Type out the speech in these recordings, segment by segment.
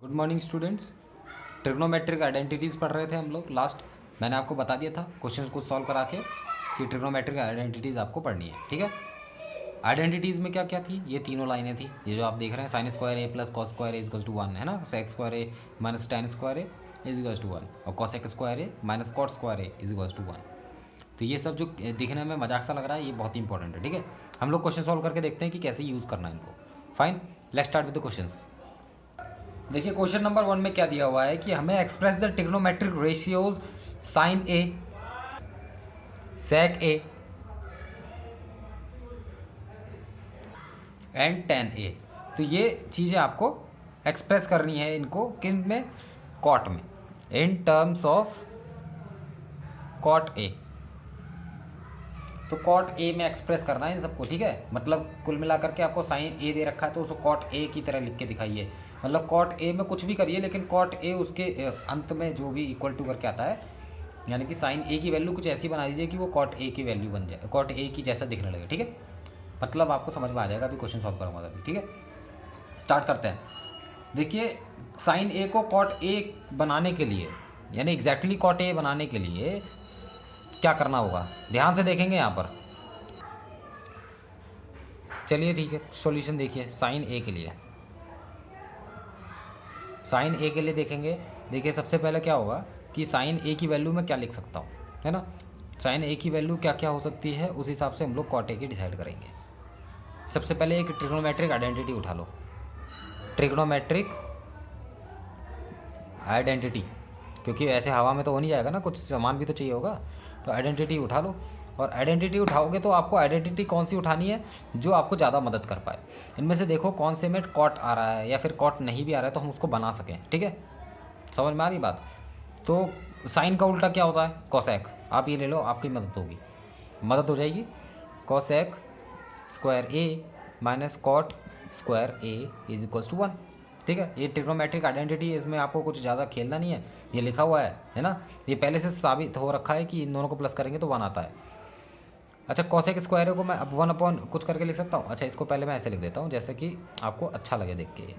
Good morning students. Trigonometric identities पढ़ रहे थे हम लोग लास्ट। मैंने आपको बता दिया था क्वेश्चंस को सॉल्व करा के कि ट्रिग्नोमेट्रिक आइडेंटिटीज़ आपको पढ़नी है, ठीक है। आइडेंटिटीज़ में क्या क्या थी, ये तीनों लाइनें थी, ये जो आप देख रहे हैं, sine square A plus cos square A equals to 1 है ना, sec square A minus tan square A equals to 1 और cosec square A minus cot square A equals to 1। तो ये सब जो दिखने में मजाक सा लग रहा है, ये बहुत इंपॉर्टेंट है, ठीक है। हम लोग क्वेश्चन सॉल्व करके देखते हैं कि कैसे यूज़ करना है इनको। Fine, let's start with the questions. देखिए क्वेश्चन नंबर 1 में क्या दिया हुआ है कि हमें express the trigonometric ratios sine A, sec A and tan A. तो ये चीज़ें आपको एक्सप्रेस करनी है, इनको किन में, कॉट में, in terms of cot A. तो कॉट ए में एक्सप्रेस करना है इन सबको, ठीक है। मतलब कुल मिलाकर के आपको साइन ए दे रखा है तो उसको कॉट ए की तरह लिख के दिखाइए। मतलब कॉट ए में कुछ भी करिए, लेकिन कॉट ए उसके अंत में जो भी इक्वल टू करके आता है, यानी कि साइन ए की वैल्यू कुछ ऐसी बना दीजिए कि वो कॉट ए की वैल्यू बन जाए, कॉट ए की जैसा दिखने लगे, ठीक है। मतलब आपको समझ में आ जाएगा, अभी क्वेश्चन सॉल्व करूँगा अभी, ठीक है। स्टार्ट करते हैं। देखिए साइन ए को कॉट ए बनाने के लिए, यानी एग्जैक्टली कॉट ए बनाने के लिए क्या करना होगा, ध्यान से देखेंगे यहाँ पर। चलिए ठीक है, सॉल्यूशन देखिए साइन ए के लिए। साइन ए के लिए देखेंगे। देखिए सबसे पहले क्या होगा कि साइन ए की वैल्यू मैं क्या लिख सकता हूँ, है ना। साइन ए की वैल्यू क्या क्या हो सकती है, उस हिसाब से हम लोग कॉट ए की डिसाइड करेंगे। सबसे पहले एक ट्रिग्नोमेट्रिक आइडेंटिटी उठा लो, ट्रिग्नोमेट्रिक आइडेंटिटी, क्योंकि ऐसे हवा में तो हो नहीं जाएगा ना, कुछ सामान भी तो चाहिए होगा। तो आइडेंटिटी उठा लो, और आइडेंटिटी उठाओगे तो आपको आइडेंटिटी कौन सी उठानी है जो आपको ज़्यादा मदद कर पाए। इनमें से देखो कौन से में कॉट आ रहा है या फिर कॉट नहीं भी आ रहा है तो हम उसको बना सकें, ठीक है। समझ में आ रही बात। तो साइन का उल्टा क्या होता है, कोसेक। आप ये ले लो, आपकी मदद होगी, मदद हो जाएगी। Cosec square A minus cot square A is equals to 1, ठीक है। ये ट्रिग्नोमेट्रिक आइडेंटिटी है, इसमें आपको कुछ ज़्यादा खेलना नहीं है, ये लिखा हुआ है ना। ये पहले से साबित हो रखा है कि इन दोनों को प्लस करेंगे तो 1 आता है। अच्छा कोसेक स्क्वायर को मैं अब 1 अपॉन कुछ करके लिख सकता हूँ। अच्छा इसको पहले मैं ऐसे लिख देता हूँ जैसे कि आपको अच्छा लगे देख के।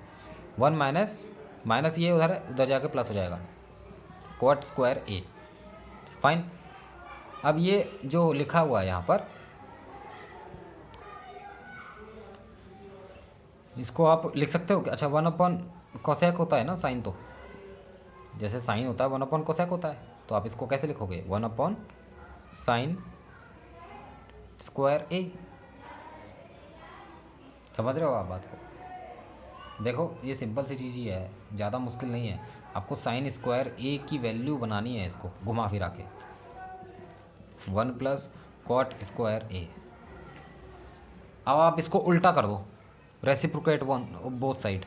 1 माइनस माइनस ये उधर है, उधर जाके प्लस हो जाएगा, कॉट स्क्वायर ए। फाइन। अब ये जो लिखा हुआ है यहाँ पर, इसको आप लिख सकते हो। अच्छा 1 अपॉन कोसेक होता है ना साइन, तो जैसे साइन होता है 1 अपॉन कोसेक होता है, तो आप इसको कैसे लिखोगे, 1 अपॉन साइन स्क्वायर ए। समझ रहे हो आप बात को। देखो ये सिंपल सी चीज़ ही है, ज़्यादा मुश्किल नहीं है। आपको साइन स्क्वायर ए की वैल्यू बनानी है, इसको घुमा फिरा के 1 प्लस कॉट स्क्वायर ए। अब आप इसको उल्टा कर दो, reciprocate one both side,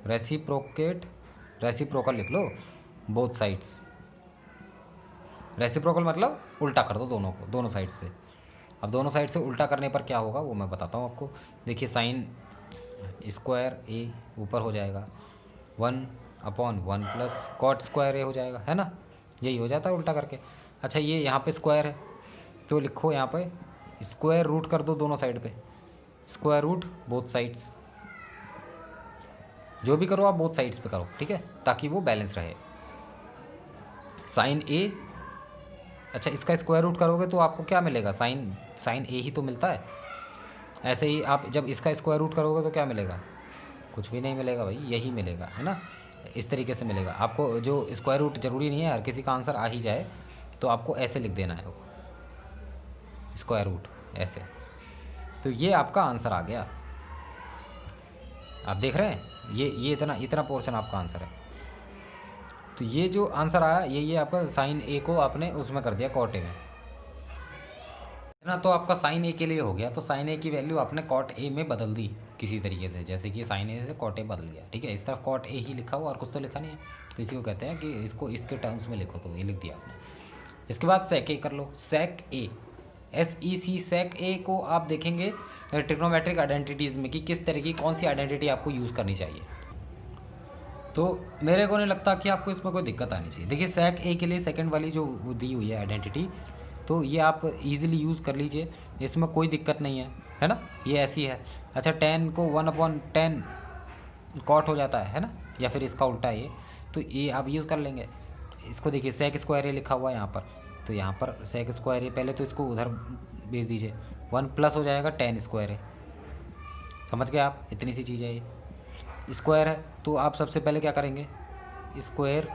reciprocal लिख लो बोथ साइड्स। रेसिप्रोकल मतलब उल्टा कर दो दोनों को, दोनों साइड से। अब दोनों साइड से उल्टा करने पर क्या होगा वो मैं बताता हूँ आपको। देखिए साइन स्क्वायर ए ऊपर हो जाएगा, 1 अपॉन 1 प्लस कॉट स्क्वायर ए हो जाएगा, है ना। यही हो जाता है उल्टा करके। अच्छा ये यहाँ पे स्क्वायर है तो लिखो यहाँ पे स्क्वायर रूट कर दो दोनों साइड पे, स्क्वायर रूट बोथ साइड्स। जो भी करो आप बोथ साइड्स पे करो, ठीक है, ताकि वो बैलेंस रहे। साइन ए, अच्छा इसका स्क्वायर रूट करोगे तो आपको क्या मिलेगा, साइन ए ही तो मिलता है। ऐसे ही आप जब इसका स्क्वायर रूट करोगे तो क्या मिलेगा, कुछ भी नहीं मिलेगा भाई, यही मिलेगा, है ना। इस तरीके से मिलेगा आपको। जो स्क्वायर रूट ज़रूरी नहीं है हर किसी का आंसर आ ही जाए, तो आपको ऐसे लिख देना है वो स्क्वायर रूट ऐसे। तो ये आपका आंसर आ गया, आप देख रहे हैं, ये इतना पोर्शन आपका आंसर है। तो ये जो आंसर आया ये आपका साइन ए को आपने उसमें कर दिया कॉट ए में, है ना। तो आपका साइन ए के लिए हो गया। तो साइन ए की वैल्यू आपने कॉट ए में बदल दी किसी तरीके से, जैसे कि साइन ए से कॉट ए बदल गया, ठीक है। इस तरफ कॉट ए ही लिखा हुआ और कुछ तो लिखा नहीं है, तो इसी को कहते हैं कि इसको इसके टर्म्स में लिखो, तो ये लिख दिया आपने। इसके बाद सेक ए कर लो, सेक ए, SEC सेक ए को आप देखेंगे ट्रिग्नोमेट्रिक आइडेंटिटीज़ में कि किस तरह की कौन सी आइडेंटिटी आपको यूज़ करनी चाहिए। तो मेरे को नहीं लगता कि आपको इसमें कोई दिक्कत आनी चाहिए। देखिए सेक ए के लिए सेकंड वाली जो दी हुई है आइडेंटिटी, तो ये आप इजीली यूज़ कर लीजिए, इसमें कोई दिक्कत नहीं है ना, ये ऐसी है। अच्छा 10 को 1 अपॉन 10 कॉट हो जाता है ना, या फिर इसका उल्टा ये, तो ये आप यूज़ कर लेंगे। इसको देखिए सेक स्क्वायर ए लिखा हुआ है यहाँ पर, तो यहाँ पर सेक स्क्वायर ए, पहले तो इसको उधर भेज दीजिए, 1 प्लस हो जाएगा टेन स्क्वायर ए। समझ गए आप, इतनी सी चीज़ है ये। स्क्वायर है तो आप सबसे पहले क्या करेंगे, स्क्वायर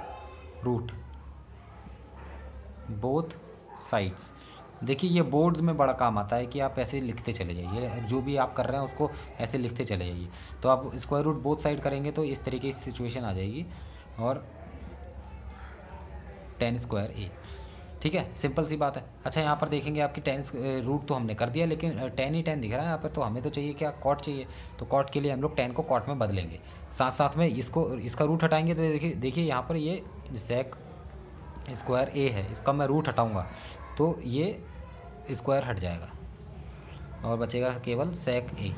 रूट बोथ साइड्स। देखिए ये बोर्ड्स में बड़ा काम आता है कि आप ऐसे लिखते चले जाइए, जो भी आप कर रहे हैं उसको ऐसे लिखते चले जाइए। तो आप स्क्वायर रूट बोथ साइड करेंगे तो इस तरीके की सिचुएशन आ जाएगी, और टेन स्क्वायर ए, ठीक है, सिंपल सी बात है। अच्छा यहाँ पर देखेंगे आपकी टेन रूट तो हमने कर दिया, लेकिन टेन ही टेन दिख रहा है यहाँ पर, तो हमें तो चाहिए क्या, कॉट चाहिए। तो कॉट के लिए हम लोग टेन को कॉट में बदलेंगे, साथ साथ में इसका रूट हटाएंगे। तो देखिए यहाँ पर ये सेक स्क्वायर ए है, इसका मैं रूट हटाऊँगा तो ये स्क्वायर हट जाएगा और बचेगा केवल सेक ए।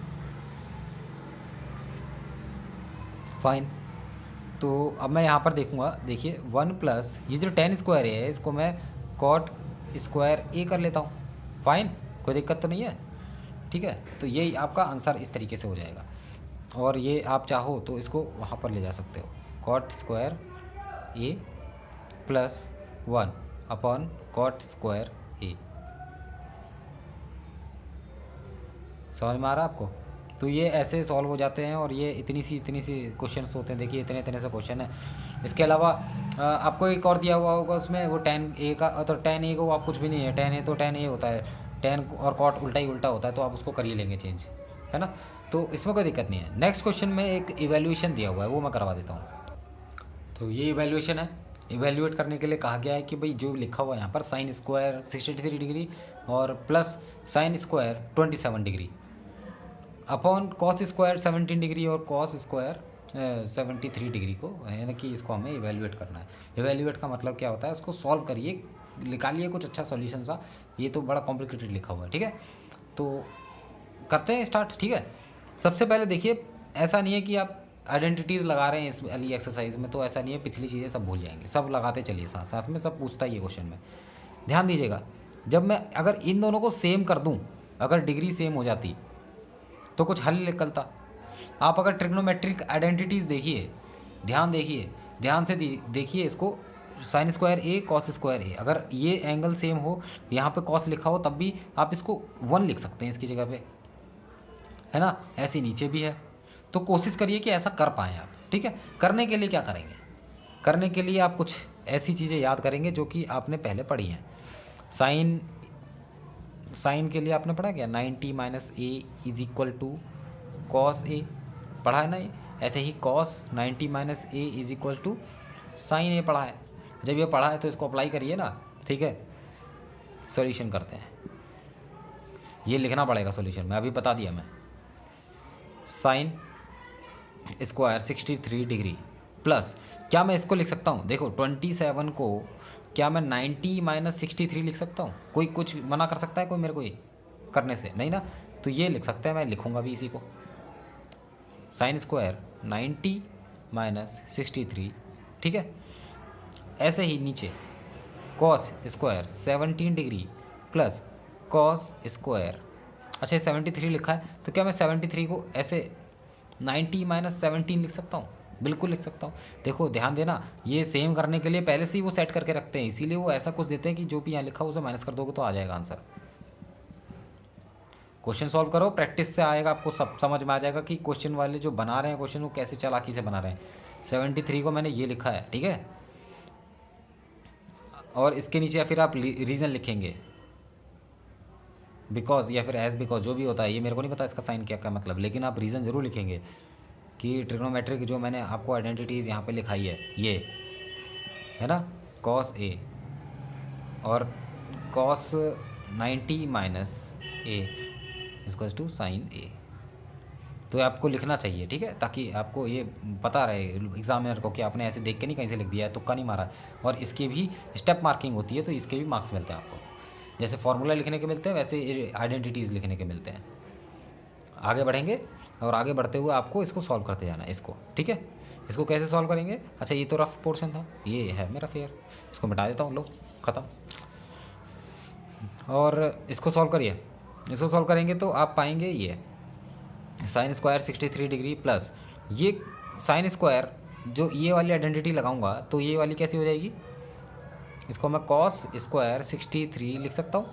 फाइन। तो अब मैं यहाँ पर देखूँगा, देखिए 1 प्लस ये जो टेन स्क्वायर ए है, इसको मैं कॉट स्क्वायर ए कर लेता हूँ। फाइन, कोई दिक्कत तो नहीं है, ठीक है। तो ये आपका आंसर इस तरीके से हो जाएगा, और ये आप चाहो तो इसको वहाँ पर ले जा सकते हो, cot square A plus 1 upon cot square ए। समझ में आ रहा है आपको? तो ये ऐसे सॉल्व हो जाते हैं, और ये इतनी सी क्वेश्चंस होते हैं। देखिए इतने इतने से क्वेश्चन है। इसके अलावा आपको एक और दिया हुआ होगा उसमें, वो टेन ए का, तो टेन ए को आप कुछ भी नहीं है, टेन ए तो टेन ए होता है, टेन और कॉट उल्टा ही उल्टा होता है, तो आप उसको कर ही लेंगे चेंज, है ना। तो इसमें कोई दिक्कत नहीं है। नेक्स्ट क्वेश्चन में एक इवेल्यूएशन दिया हुआ है, वो मैं करवा देता हूँ। तो ये इवेल्यूएशन है, इवेल्यूएट करने के लिए कहा गया है कि भाई जो लिखा हुआ है यहाँ पर साइन स्क्वायर 63 डिग्री और plus sine square 27 degree upon cos square 17 degree और कॉस स्क्वायर 73 डिग्री को, यानी कि इसको हमें इवेल्यूएट करना है। इवेल्यूएट का मतलब क्या होता है, उसको सॉल्व करिए, निकालिए कुछ अच्छा सॉल्यूशन सा। ये तो बड़ा कॉम्प्लिकेटेड लिखा हुआ है, ठीक है। तो करते हैं स्टार्ट, ठीक है। सबसे पहले देखिए, ऐसा नहीं है कि आप आइडेंटिटीज़ लगा रहे हैं इस वाली एक्सरसाइज में, तो ऐसा नहीं है, पिछली चीज़ें सब भूल जाएंगे, सब लगाते चलिए साथ साथ में, सब पूछता ही है क्वेश्चन में। ध्यान दीजिएगा, जब मैं अगर इन दोनों को सेम कर दूं, अगर डिग्री सेम हो जाती तो कुछ हल निकलता। आप अगर ट्रिग्नोमेट्रिक आइडेंटिटीज़ देखिए, ध्यान से देखिए इसको, साइन स्क्वायर ए कॉस स्क्वायर ए, अगर ये एंगल सेम हो, यहाँ पे कॉस लिखा हो, तब भी आप इसको 1 लिख सकते हैं इसकी जगह पे, है ना। ऐसे नीचे भी है, तो कोशिश करिए कि ऐसा कर पाएँ आप, ठीक है। करने के लिए क्या करेंगे, करने के लिए आप कुछ ऐसी चीज़ें याद करेंगे जो कि आपने पहले पढ़ी हैं। साइन के लिए आपने पढ़ा क्या, 90 minus A is equal to cos A, पढ़ा है ना ये। ऐसे ही cos 90 minus A is equal to sine A पढ़ा है। जब ये पढ़ा है तो इसको अप्लाई करिए ना, ठीक है। सॉल्यूशन करते हैं, ये लिखना पड़ेगा सॉल्यूशन में, अभी बता दिया मैं। साइन स्क्वायर 63 डिग्री प्लस, क्या मैं इसको लिख सकता हूँ, देखो 27 को क्या मैं 90 माइनस 63 लिख सकता हूँ? कोई कुछ मना कर सकता है कोई मेरे को ये करने से? नहीं ना। तो ये लिख सकते हैं, मैं लिखूँगा भी इसी को, साइन स्क्वायर 90 माइनस 63, ठीक है। ऐसे ही नीचे cos square 17 degree plus cos square, अच्छा 73 लिखा है, तो क्या मैं 73 को ऐसे 90 माइनस 17 लिख सकता हूँ? बिल्कुल लिख सकता हूँ। देखो ध्यान देना, ये सेम करने के लिए पहले से ही वो सेट करके रखते हैं, इसीलिए वो ऐसा कुछ देते हैं कि जो भी यहाँ लिखा हो उसे माइनस कर दोगे तो आ जाएगा आंसर। क्वेश्चन सॉल्व करो, प्रैक्टिस से आएगा, आपको सब समझ में आ जाएगा कि क्वेश्चन वाले जो बना रहे हैं क्वेश्चन वो कैसे चालाकी से बना रहे हैं। 73 को मैंने ये लिखा है, ठीक है, और इसके नीचे फिर आप रीज़न लिखेंगे, बिकॉज या फिर एज बिकॉज, जो भी होता है, ये मेरे को नहीं पता इसका साइन क्या क्या मतलब, लेकिन आप रीज़न ज़रूर लिखेंगे कि ट्रिग्नोमेट्रिक जो मैंने आपको आइडेंटिटीज़ यहाँ पे लिखाई है, ये है ना, कॉस ए और cos 90 minus A equals to sine A, तो आपको लिखना चाहिए, ठीक है, ताकि आपको ये पता रहे एग्जामिनर को कि आपने ऐसे देख के नहीं कहीं से लिख दिया है, तुक्का नहीं मारा। और इसकी भी स्टेप मार्किंग होती है, तो इसके भी मार्क्स मिलते हैं आपको, जैसे फॉर्मूला लिखने के मिलते हैं वैसे आइडेंटिटीज़ लिखने के मिलते हैं। आगे बढ़ेंगे, और आगे बढ़ते हुए आपको इसको सॉल्व करते जाना है इसको, ठीक है। इसको कैसे सॉल्व करेंगे, अच्छा ये तो रफ पोर्शन था, ये है मेरा फेयर, इसको मिटा देता हूँ, लो ख़त्म। और इसको सॉल्व करिए, इसको सॉल्व करेंगे तो आप पाएंगे ये साइन स्क्वायर 63 डिग्री प्लस ये साइन स्क्वायर जो ये वाली आइडेंटिटी लगाऊंगा तो ये वाली कैसी हो जाएगी, इसको मैं कॉस स्क्वायर 63 लिख सकता हूँ,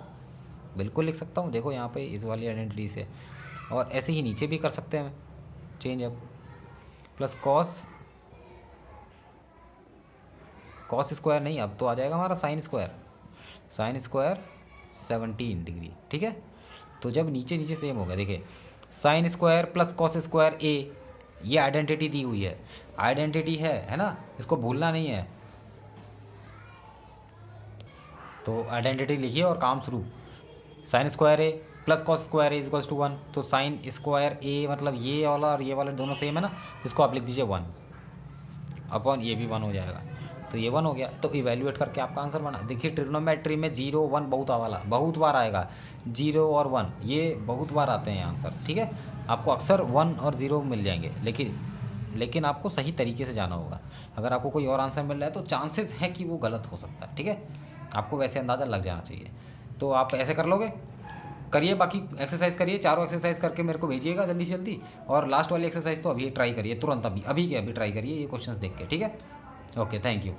बिल्कुल लिख सकता हूँ। देखो यहाँ पे इस वाली आइडेंटिटी से, और ऐसे ही नीचे भी कर सकते हैं चेंज अब, प्लस कॉस स्क्वायर नहीं, अब तो आ जाएगा हमारा साइन स्क्वायर 17 डिग्री। ठीक है, तो जब नीचे नीचे सेम होगा, देखिए sine square plus cos square A, ये आइडेंटिटी दी हुई है, आइडेंटिटी है ना, इसको भूलना नहीं है। तो आइडेंटिटी लिखिए और काम शुरू। Sine square A plus cos square A equals to 1, तो साइन स्क्वायर ए मतलब ये वाला और ये वाला दोनों सेम है ना, इसको आप लिख दीजिए 1 अपॉन ये भी 1 हो जाएगा, तो ये 1 हो गया। तो इवेल्युएट करके आपका आंसर बना। देखिए ट्रिग्नोमेट्री में 0 1 बहुत बार आएगा, 0 और 1 ये बहुत बार आते हैं आंसर। ठीक है, आपको अक्सर 1 और 0 मिल जाएंगे, लेकिन आपको सही तरीके से जाना होगा। अगर आपको कोई और आंसर मिल रहा है तो चांसेस है कि वो गलत हो सकता है। ठीक है, आपको वैसे अंदाज़ा लग जाना चाहिए। तो आप ऐसे कर लोगे, करिए, बाकी एक्सरसाइज करिए, चारों एक्सरसाइज करके मेरे को भेजिएगा जल्दी से जल्दी। और लास्ट वाली एक्सरसाइज तो अभी ट्राई करिए, तुरंत अभी के अभी ट्राई करिए ये क्वेश्चंस देख के। ठीक है, ओके, थैंक यू।